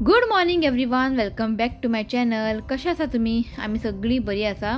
Good morning everyone, welcome back to my channel. कशें आसा तुमी? आमी सगळीं बरी आसा.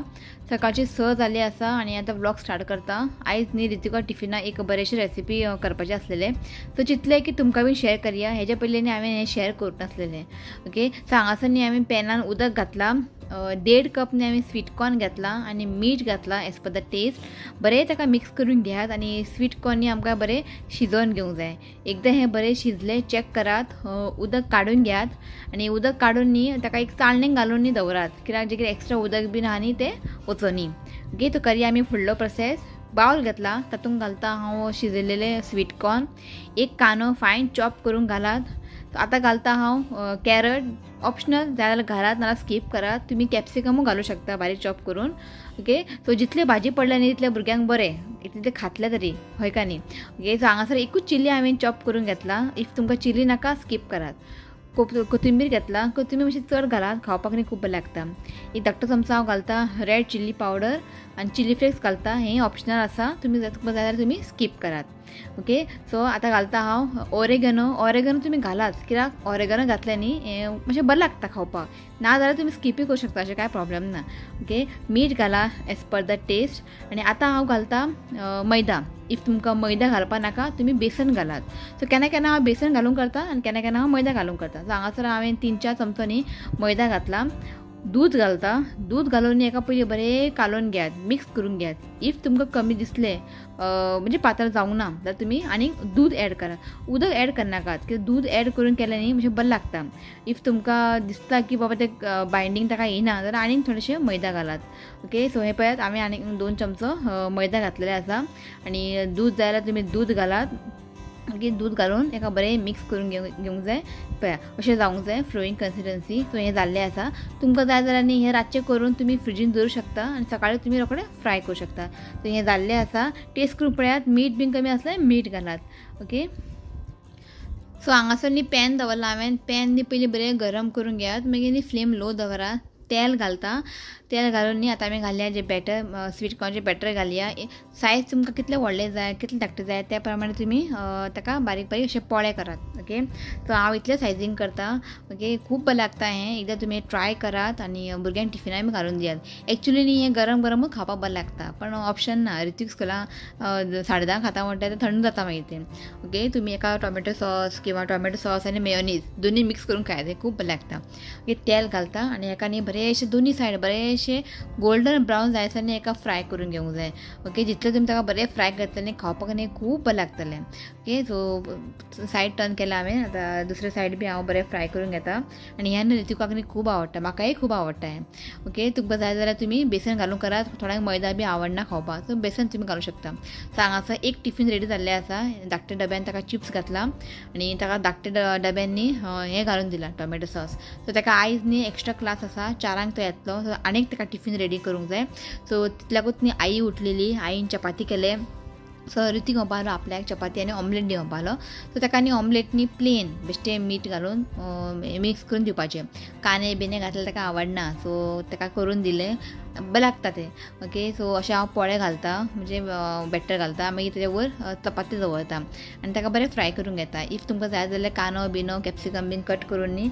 सकाळची 6 जाली आसा आणि आता व्लॉग स्टार्ट करता. आयज न्ही रितिका टिफिना एक बरेशी रेसिपी करपाचे आसलेले, सो चिंतलें की तुमकां बीन शेअर करया. हेजे पयलीं न्ही हांवें हें शेअर करूंक नासलेलें. ओके, सो हांगासर न्ही हांवें पॅनान उदक घातलां, 1.5 कप न्ही हांवें स्वीट कॉर्न घातला आणि मीठ घातला एज पर द टेस्ट. बरें ताका मिक्स करून घेयात आणि स्वीट कॉर्न न्ही आमकां बरें शिजोवन घेवंक जाय. एकदां हें बरें शिजलें चॅक करात, उदक काडून घेयात आणि उदक काडून न्ही ताका एक चाळणेक घालून न्ही दवरात, कित्याक जे कितें एक्स्ट्रा उदक बीन आहा न्ही तें वचोनी. ओके, तो करया आमी फुडलो प्रोसेस. बाउल घेतला, तातूंत घालता हांव शिजलेले स्वीट कॉर्न. एक कांदो फायन चॉप करून घालात. आतां घालता हांव कॅरट. ऑप्शनल जाय जाल्यार घालात, नाल्यार स्कीप करात. तुमी कॅप्सिकमूय घालूं शकता बारीक चॉप करून. ओके, सो जितले भाजी पडले न्ही तितले भुरग्यांक बरें, तितले खातले तरी हय का न्ही. ओके, सो हांगासर एकूच चिली हांवें चॉप करून घेतला. इफ तुमकां चिली नाका स्कीप करात. कोथिंबीर घेतला. कोथिंबीर मातशी चड घालात, खावपाक न्ही खूब बरें लागता. एक धाकटो चमचो हांव घालता रेड चिली पावडर आनी चिली फ्लेक्स घालता. हें ऑप्शनल आसा, तुमी तुमकां जाय जाल्यार तुमी स्कीप करात. ओके, सो आतां घालता हांव ऑरेगनो तुमी घालात, कित्याक ऑरेगनो घातले न्ही मातशें बरें लागता खावपाक. ना जाल्यार तुमी स्किपूय करूं शकता, अशें कांय प्रॉब्लेम ना. ओके, मीठ घाला एज पर द टेस्ट. आनी आतां हांव घालता मैदा. इफ तुमकां मैदा घालपा नाका तुमी बेसन घालात. सो केन्ना केन्ना हांव बेसन घालून करता आनी केन्ना केन्ना हांव मैदा घालून करता. सो हांगासर हांवें 3-4 चमचोनी मैदा घातला. दूध घालता. दूध घालून एका पयलीं बरें कालोवन घेयात, मिक्स करून घेयात. इफ तुमकां कमी दिसलें म्हणजे पातळ जावंक ना जाल्यार तुमी आनीक दूध ॲड करात. उदक ॲड करनाकात, कित्याक दूध ॲड करून केलें न्ही म्हणजे बरें लागता. इफ तुमकां दिसता की बाबा तें बायंडींग ताका येना जाल्यार आनीक थोडेशें मैदा घालात. ओके, सो हें पळयात हांवें आनीक 2 चमचो मैदा घातलेले आसा आनी दूध जाय जाल्यार तुमी दूध घालात. ओके, दूध घालून एका बरें मिक्स करून घेवंक जाय. पळया अशें जावंक जाय फ्लोईंग कन्सिस्टन्सी. सो हें जाल्लें आसा. तुमकां जाय जाल्यार न्ही हें रातचें करून तुमी फ्रिजीन दवरूं शकता आनी सकाळीं तुमी रोखडें फ्राय करूं शकता. सो हें जाल्लें आसा. टेस्ट करून पळयात, मीठ बीन कमी आसल्यार मीठ घालात. ओके, सो हांगासर न्ही पॅन दवरला हांवें. पॅन न्ही पयलीं बरें गरम करून घेयात, मागीर न्ही फ्लेम लो दवरात. तेल घालता. तेल घालून न्ही आतां हांवें घालया जें बॅटर, स्वीट कॉर्नचें बॅटर घालया. सायज तुमकां कितलें व्हडलें जाय, कितलें धाकटें जाय त्या प्रमाणे तुमी ताका बारीक बारीक अशे पोळे करात. ओके, सो हांव इतलें सायजींग करता. ओके, खूब बरें लागता हें. एकदां तुमी ट्राय करात आनी भुरग्यांक टिफिनाय बी घालून दियात. एक्चुली न्ही हें गरम गरमूच खावपाक बरें लागता, पण ऑप्शन ना. ऋतीक स्कुलां 10:30 खाता म्हणटा तें थंड जाता मागीर तें. ओके, तुमी एका टॉमॅटो सॉस किंवा टॉमॅटो सॉस आनी मेयोनीज दोनी मिक्स करून खायात, खूब बरें लागता. ओके, तेल घालता आनी एका न्ही बरेंशें दोनी सायड बरेंशें गोल्डन ब्रावन जायसर न्ही एका फ्राय करून घेवंक जाय. ओके, जितलें तुमी ताका बरें फ्राय करतले न्ही खावपाक न्ही खूब बरें लागतलें. ओके, सो सायड टर्न केला हांवें. आतां दुसरे सायड बी हांव बरें फ्राय करून घेता आनी हें न्ही ऋतिकाक न्ही खूब आवडटा, म्हाकाय खूब आवडटा हें. ओके, तुमकां जाय जाल्यार तुमी बेसन घालून करात. थोड्यांक मैदा बी आवडना खावपाक, सो बेसन तुमी घालूं शकता. सो हांगासर एक टिफीन रेडी जाल्लें आसा. धाकट्या डब्यान ताका चिप्स घातला आनी ताका धाकट्या डब्यान न्ही हें घालून दिलां टॉमॅटो सॉस. सो ताका आयज न्ही एक्स्ट्रा क्लास आसा, 4 तो येतलो. सो आनीक ताका टिफीन रेडी करूंक जाय. सो तितल्याकूच न्ही आई उठलेली, आईन चपाती केले. सो ऋतीक म्हणपालो आपल्याक चपाती आनी ऑमलेट दी म्हणपालो. सो ताका न्ही ऑमलेट न्ही प्लेन बेश्टें मीठ घालून मिक्स करून दिवपाचें. कांदे बिने घातल्यार ताका आवडना, सो ताका करून दिलें. बरें लागता तें. ओके, सो अशें हांव पोळे घालता, म्हणजे बॅटर घालता, मागीर तेजे वयर चपाती दवरता आनी ताका बरें फ्राय करून घेता. इफ तुमकां जाय जाल्यार कांदो बिनो कॅप्सिकम बीन कट करून न्ही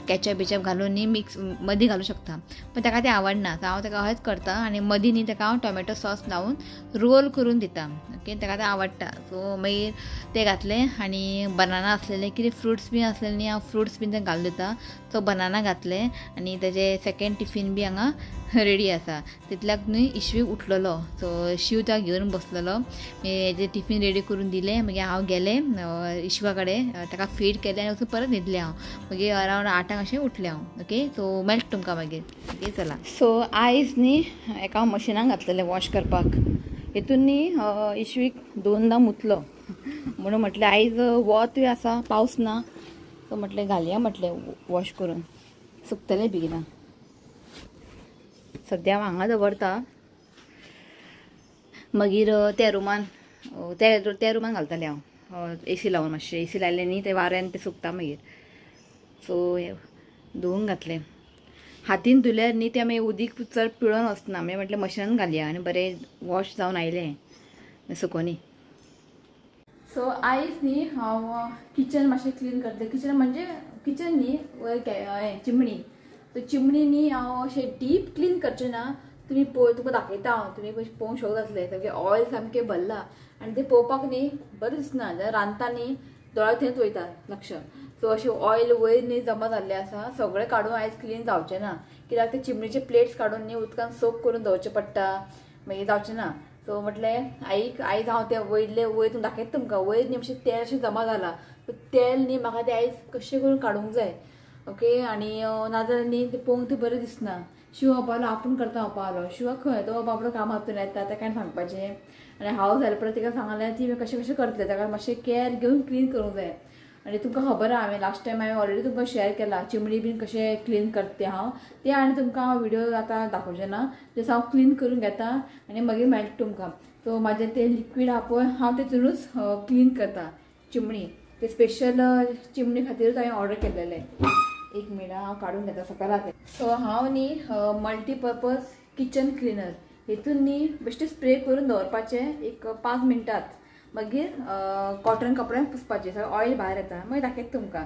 कॅचअप बिचअप घालून न्ही मिक्स मदीं घालूं शकता, पण ताका तें आवडना. सो हांव ताका अशेंच करता आनी मदीं न्ही ताका हांव टॉमॅटो सॉस लावन रोल करून दिता. ओके, ताका तें आवडटा. सो मागीर तें घातलें आनी बनाना आसलेले, कितें फ्रुट्स बी आसलेले न्ही हांव फ्रुट्स बीन तें घालून दिता. सो बनाना घातलें आनी तेजें सेकेंड टिफीन बी हांगा रेडी आसा. तितल्याक न्ही इश्वीक उठलेलो. सो शिव ताका घेवन बसलेलो. हेजें टिफीन रेडी करून दिलें. मागीर हांव गेलें इश्वा कडेन, ताका फीड केलें आनी वचून परत न्हिदलें हांव. मागीर अरावंड 8 अशें उठलें हांव. ओके, सो मेळटा तुमकां मागीर. ओके, चला. सो आयज न्ही एका मशिनाक घातलेलें वॉश करपाक. हितून न्ही इश्वीक 2दा मुतलो म्हणून म्हटलें आयज वोतूय आसा, पावस ना, सो म्हटलें घालया म्हटलें वॉश करून, सुकतलें बेगिना. सद्या हांव हांगा दवरता, मागीर त्या रुमान घालतलें हांव एसी लावन. मातशें एसी लायलें न्ही तें वाऱ्यान तें सुकता मागीर. सो धुवूंक घातलें. हातीन धुल्यार न्ही तें मागीर उदीक चड पिळोन वचना, मागीर म्हटलें मशिनान घालया आनी बरें वॉश जावन आयलें सुकोनी. सो आयज न्ही हांव किचन मातशें क्लीन करतलें. किचन म्हणजे किचन न्ही वयर चिमणी. सो चिमणी न्ही हांव अशें डीप क्लीन करचें ना. तुमकां दाखयता हांव. तुमी पळोवंक शोक जातलें. सामकें ऑयल सामकें भरला आनी तें पळोवपाक न्ही बरें दिसना. रांदता न्ही दोळ्या थंयच वयता लक्ष. सो अशें ऑयल वयर न्ही जमा जाल्लें आसा. सगळें काडून आयज क्लीन जावचें ना. कित्याक ते चिमणीचे प्लेट्स काडून न्ही उदकान सोक करून दवरचें पडटा. मागीर जावचें ना. सो म्हटलें आयज हांव तें वयर दाखयता तुमकां. वयर न्ही मातशें तेल अशें जमा जाला. सो तेल न्ही म्हाका तें आयज कशें करून काडूंक जाय. ओके. आनी नाजाल्यार न्ही तें पळोवंक तें बरें दिसना. शिव पावलो आपूण करता पावलो. शिवाक खंय तो बाबडो काम हातून येता तेका सांगपाचें. आनी हांव जाल्या परत तिका सांगलें ती कशें कशें करतलें. ताका मातशें कॅर घेवन क्लीन करूंक जाय. आनी तुमकां खबर आहा हांवें लास्ट टायम हांवें ऑलरेडी तुमकां शेअर केला चिमणी बीन कशें क्लीन करता हांव तें. आनी तुमकां हांव व्हिडिओ आतां दाखोवचें ना. जस्ट हांव क्लीन करून घेता आनी मागीर मेळटा तुमकां. सो म्हाजें तें लिक्वीड आहा पळय हांव तेतूनच क्लीन करता चिमणी. ते स्पेशल चिमणी खातीरच हांवें ऑर्डर केल्लेलें. एक मिनट हांव काडून घेता सकलाक. सो हांव न्ही मल्टीपर्पज किचन क्लिनर हेतून न्ही बेश्टें स्प्रे करून दवरपाचें एक 5 मिनटात. मागीर कॉटन कपड्यान पुसपाचें. सगळें ऑयल भायर येता. मागीर दाखयता तुमकां.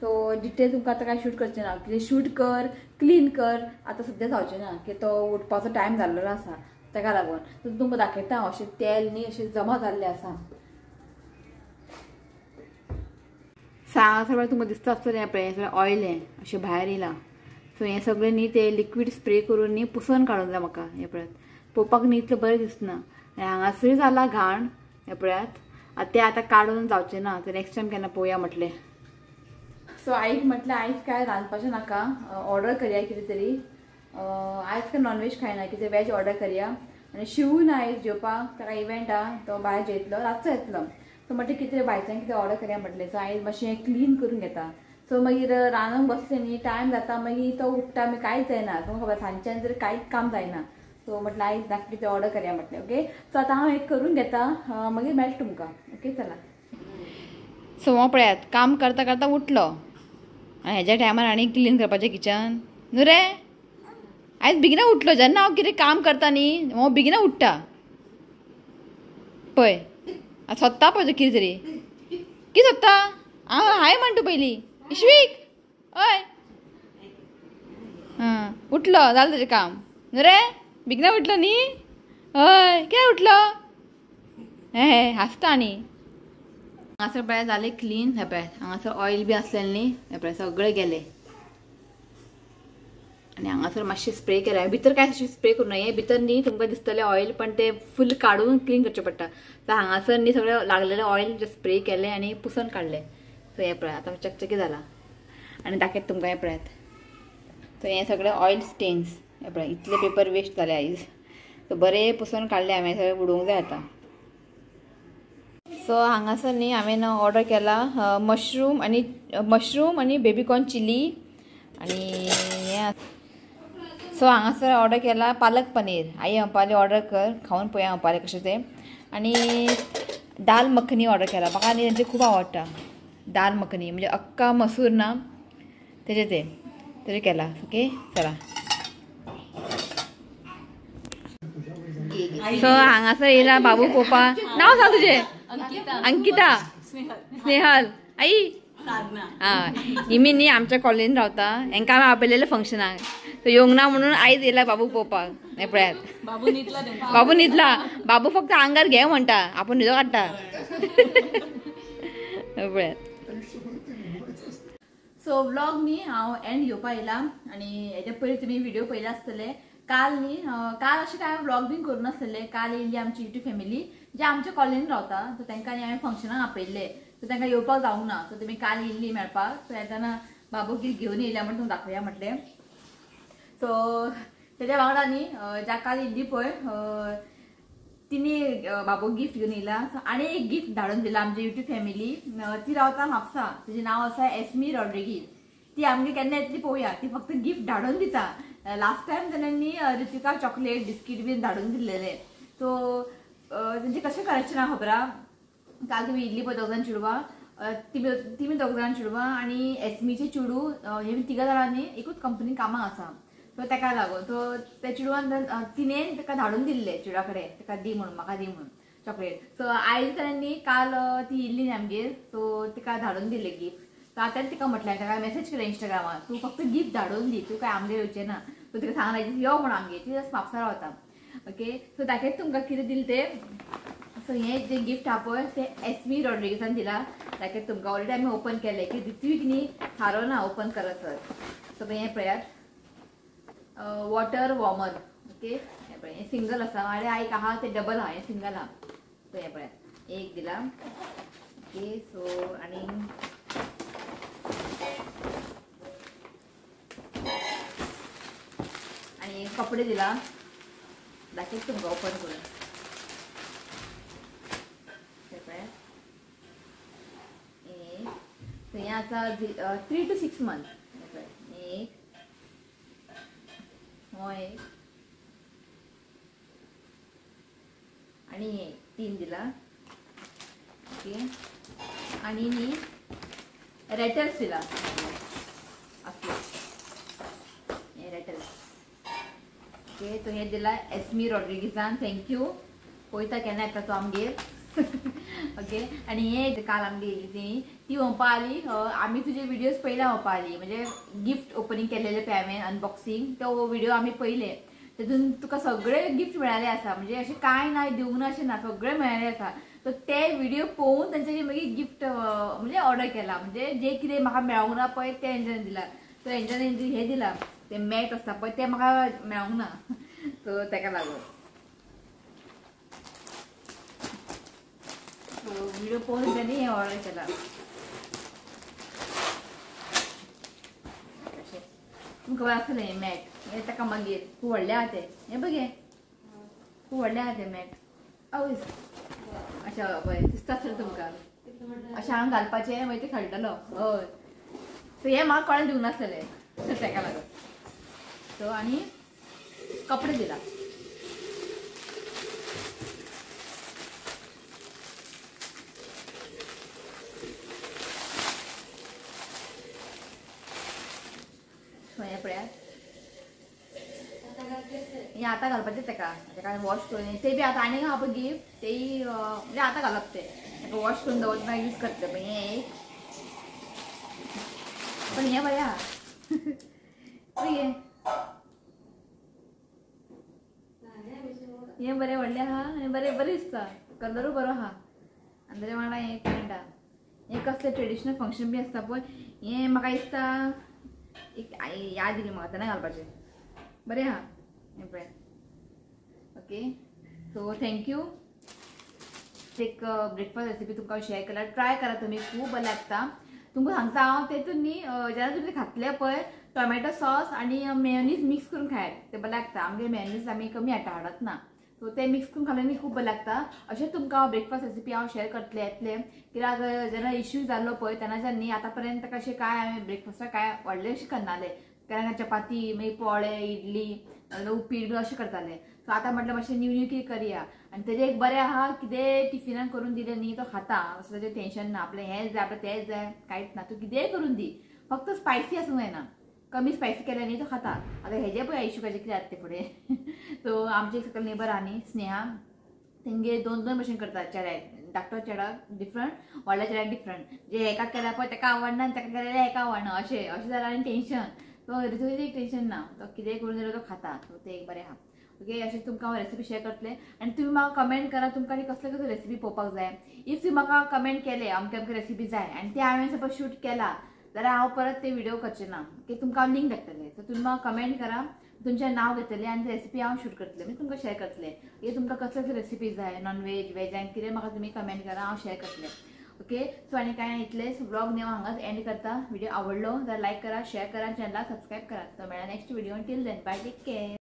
सो डिटेल तुमकां आतां कांय शूट करचें ना. कितें शूट कर क्लीन कर आतां सद्या जावचें ना. की तो उठपाचो टायम जाल्लो आसा ताका लागून. सो तुमकां दाखयता हांव अशें तेल न्ही अशें जमा जाल्लें आसा. सगळें तुमकां दिसता आसतलें हें पळय सगळें ऑयल हें अशें भायर येयलां. सो हें सगळें न्ही तें लिक्वीड स्प्रे करून न्ही पुसून काडूंक जाय म्हाका. हें पळयात पळोवपाक न्ही इतलें बरें दिसना. हांगासरूय जाला घाण. हें पळयात तें आतां काडून जावचें ना. तर नेक्स्ट टायम केन्ना पळोवया म्हटलें. सो आयज म्हटलें आयज काय रांदपाचें नाका. ऑर्डर करया कितें तरी. आयज काय नॉनवेज खायना कितें वेज ऑर्डर करया. आनी शिवूय ना आयज जेवपाक. ताका इव्हेंट आहा तो भायर जेयतलो रातचो येतलो. सो म्हटलें कितें भायच्यान कितें ऑर्डर करया म्हटलें. सो आयज मातशें क्लीन करून घेता. सो मागीर रांदूंक बसलें न्ही टायम जाता मागीर तो उठटा मागीर कांयच जायना. तुमकां खबर सांजच्यान जर कांयच काम जायना. सो म्हटलें आयज नाका कितें ऑर्डर करया म्हटलें. ओके. सो आतां हांव एक करून घेता मागीर मेळटा तुमकां. ओके चला. सो हो पळयात काम करता करता उठलो आनी हेज्या टायमार आनी क्लीन करपाचें किचन न्हू रे. आयज बेगिना उठलो. जेन्ना हांव कितें काम करता न्ही हो बेगिना उठटा पळय. सोदता पळय तो कितें तरी. कितें सोदता. हाय म्हण तूं पयलीं इश्वीक. हय उठलो जालें तेजें काम न्हू रे. बेगिना उठलो न्ही. हय कित्याक उठलो. हे हांसता आनी. हांगासर पळय जालें क्लीन. हे पळय हांगासर ऑयल बी आसलेलें न्ही. हे पळय सगळें गेलें. आनी हांगासर मातशें स्प्रे केलें. भितर कांय अशें स्प्रे करूं ना. हें भितर न्ही तुमकां दिसतलें ऑयल पण तें फूल काडून क्लीन करचें पडटा. सो हांगासर न्ही सगळें लागलेलें ऑयल स्प्रे केलें आनी पुसून काडलें. सो हें पळय आतां चकचकी जाला. आनी दाखयता तुमकां हें पळयात. सो हें सगळें ऑयल स्टेन्स. हें पळय इतले पेपर वेस्ट जाले आयज. सो बरें पुसून काडलें हांवें. सगळें उडोवंक जाय आतां. सो हांगासर न्ही हांवें ऑर्डर केला मशरूम आनी बेबीकॉर्न चिली आनी हें. सो हांगासर ऑर्डर केला पालक पनीर. आई अंपाली ऑर्डर कर खावन पळया अंपाली कशें तें. आनी दाल मखनी ऑर्डर केला. म्हाका न्ही तेंचें खूब आवडटा दाल मखनी म्हणजे अख्खा मसूर ना तेजें केला. ओके चला. सो हांगासर येयला बाबू पळोवपा. नांव सांग तुजें. अंकिता स्नेहल आई. हिमी न्ही आमच्या कॉलेजीन रावता. हेंकां हांवें आपयलेलें फंक्शनाक. सो येवंक ना म्हणून आयज येयला बाबू पळोवपाक. हें पळयात बाबू न्हिदला. बाबू फक्त आंगार घे म्हणटा आपूण न्हिदो काडटा. पळयात. सो व्लॉग न्ही हांव एंड घेवपाक येयला. आनी हेज्या पयलीं तुमी व्हिडिओ पळयले आसतले. काल अशें काय व्लॉग बीन करूं नासलें. काल येयल्ली आमची युट्यूब फॅमिली जे आमच्या कॉलेजीन रावता. सो तांकां न्ही हांवें फंक्शनाक आपयल्लें. सो तांकां येवपाक जावंक ना. सो तुमी काल येयल्ली मेळपाक. सो येताना बाबू कितें घेवन येयल्या म्हण तुमकां दाखोवया म्हटलें. सो तेज्या वांगडा न्ही ज्या काल येयल्ली पळय तिणी बाबू गिफ्ट घेवन येयला. सो आनी एक गिफ्ट धाडून दिला आमची युट्यूब फॅमिली. ती रावता म्हापसा. तिचें नांव आसा एस्मी रॉड्रिगीज. ती आमगे केन्ना येतली पळोवया. ती फक्त गिफ्ट धाडून दिता. लास्ट टायम तेणेंनी रितिका चॉकलेट बिस्कीट बीन धाडून दिल्लेले. सो तेंचें कशें करायचें ना खबर आहा. काल तुमी येयल्ली पळय दोग जाण चेडवां. तिमी दोग जाण चेडवां आनी एस्मीचे चेडूं हे तिगा जाणांनी एकूच कंपनीन कामाक आसा. सो ताका लागून सो त्या चेडवान तिणेन ताका धाडून दिल्लें चेडवा कडेन ताका दी म्हणून म्हाका दी म्हणून. चॉकलेट. सो आईच्यानी काल ती इल्ली आमगेर, सो तिका धाडून दिले गिफ्ट. सो आता तिका म्हटल्यार ताका मेसेज केला इंस्टाग्रामार, तू फक्त गिफ्ट धाडून दी, तू काय आमगेर येवचें ना. सो तिका सांगला यो म्हण आमगेर, ती जस्ट म्हापसा रावता. ओके, सो दाखयत तुमकां कितें दिलें तें. सो हें जें गिफ्ट आहा पळय तें एस्मी रॉड्रिगीसान दिला. दाखयत तुमकां ऑलरेडी आमी ओपन केलें की दितूय की न्ही थारो ना ओपन करा सर. सो हें पळयात, वॉटर वॉर्मर. ओके, हें पळय हें सिंगल आसा आनी आयक आहा तें डबल आहा, हें सिंगल आहा. सो हें पळयात एक दिला. ओके, सो आनी कपडे दिला. दाखयत तुमकां ओपन करून. हें आसा 3 to 6 months. एक हो एक आणि हे 3 दिला. ओके, आणि नी रेटल्स दिला. हे रेटल्स. ओके, तो हे दिला एस्मी रॉड्रिगीसान. थँक्यू. पळयता केन्ना येता तो आमगेर. ओके, आणि हे काल आमगे येयली ती म्हणपा आली आमी तुजे विडियोज पयल्या म्हणपा आली, म्हणजे गिफ्ट ओपनिंग केलेले पळय हांवें अनबॉक्सिंग तो व्हिडिओ आमी पयले. तेतून तुका सगळे गिफ्ट मेळाले आसा, म्हणजे अशें कांय ना दिवंक ना अशें ना, सगळे मेळाले आसा. सो ते व्हिडिओ पळोवन तेंच्यांनी मागीर गिफ्ट म्हणजे ऑर्डर केला, म्हणजे जे कितें म्हाका मेळोंक ना पळय तें हेंच्यांनी दिला. सो हेंच्यांनी हे दिला ते मॅट आसता पळय तें म्हाका मेळोंक ना. सो ताका लागून व्हिडिओ पळोवन त्यांनी हे ऑर्डर केला. तुमकां खबर आसतलें हें मॅट, हें ताका मागीर खूब व्हडलें आहा तें. हें बघ हें खूब व्हडलें आहा तें मॅट. आवय अशें पळय दिसता आसतलें तुमकां अशें हांगा घालपाचें मागीर तें खेळटलो. हय, सो हें म्हाका कोणें दिवंक नासलेलें ताका लागून. सो आनी कपडे दिला. हे पळयात हे आतां घालपाचें ताका वॉश करून. ते बी आतां आनीक आहा पळय गिफ्ट तेय म्हणजे आतां घालप तें ताका वॉश करून दवरतना यूज करतले पळय. हें एक पण हें बरें आहा. हें बरें व्हडलें आहा आनी बरें बरें दिसता. कलरूय बरो आहा. आनी ताच्या वांगडा हें पॅण्ट आहा. हें कसलें ट्रेडिशनल फंक्शन बी आसता पळय हें म्हाका दिसता एक याद दिली म्हाका तेन्ना घालपाचें. बरें आहा हें पळय. Okay, so thank you. एक ब्रेकफास्ट रेसिपी तुमकां शेअर केला. ट्राय करा तुमी, खूब बरें लागता. तुमकां सांगता हांव तेतून न्ही जेन्ना तुमी खातले पळय टोमॅटो सॉस आनी मेयोनीज मिक्स करून खायात ते बरें लागता. आमगे मेयोनीज आमी कमी हाडत ना. सो ते मिक्स करून खाल्ल्यार न्ही खूब बरें लागता. अशें तुमकां ब्रेकफास्ट रेसिपी हांव शेअर करतले येतले. कित्याक जेन्ना इश्यू जाल्लो पळय तेन्नाच्यान न्ही आतां पर्यंत कशें काय हांवें ब्रेकफास्टाक काय व्हडलें अशें करनाले. केन्ना चपाती मागीर पोळे इडली उपीट बी अशें करताले. सो आतां म्हटल्यार मातशें न्यू न्यू कितें करया. आनी तेजें एक बरें आहा कितेंय टिफिनान करून दिलें न्ही तो खाता. असं तेजें टेन्शन ना. आपलें हेंच जाय आपलें तेंच जाय कांयच ना. तूं कितेंय करून दी, फक्त स्पायसी आसूंक जायना. कमी स्पायसी केलें न्ही तो खाता. आतां हेजें पळय आयुश्यूकाचें कितें जाता तें फुडें. सो आमचे सकयल नेबर आहा न्ही स्नेहा, तेंगे दोन दोन भशेन करतात चेड्याक. धाकटो चेडाक डिफरंट, व्हडल्या चेड्याक डिफरंट. जे हेका केल्या पळय तेका आवडना आनी तेका केलेलें हेका आवडना अशें जाल्यार आनी टेन्शन. तो रितून एक टेन्शन ना. तो कितेंय करून दिल्यार तो खाता. सो तें एक बरें आहा. ओके, अशें तुमकां हांव रेसिपी शेअर करतलें. आनी तुमी म्हाका कमेंट करा तुमकां आनी कसले कसले रेसिपी पळोवपाक जाय. इफ तुमी म्हाका कमेंट केले अमके अमके रेसिपी जाय आनी ते हांवें सपोज शूट केला जाल्यार हांव परत ते व्हिडिओ करचे ना. ओके, तुमकां हांव लिंक धाडटलें. सो तुमी म्हाका कमेंट करा, तुमचें नांव घेतलें आनी रेसिपी हांव शूट करतलें म्हणजे तुमकां शेअर करतलें. हे तुमकां कसले कसले रेसिपी जाय नॉन व्हेज वेजान कितें म्हाका तुमी कमेंट करा, हांव शेअर करतलें. ओके, सो आनी कांय इतलेंच. ब्लॉग न्ही हांव हांगाच एंड करता. व्हिडिओ आवडलो जाल्यार लायक करा, शेअर करा, चॅनलाक सबस्क्रायब करा. तो मेळ्ळा next video. Till then bye, take care.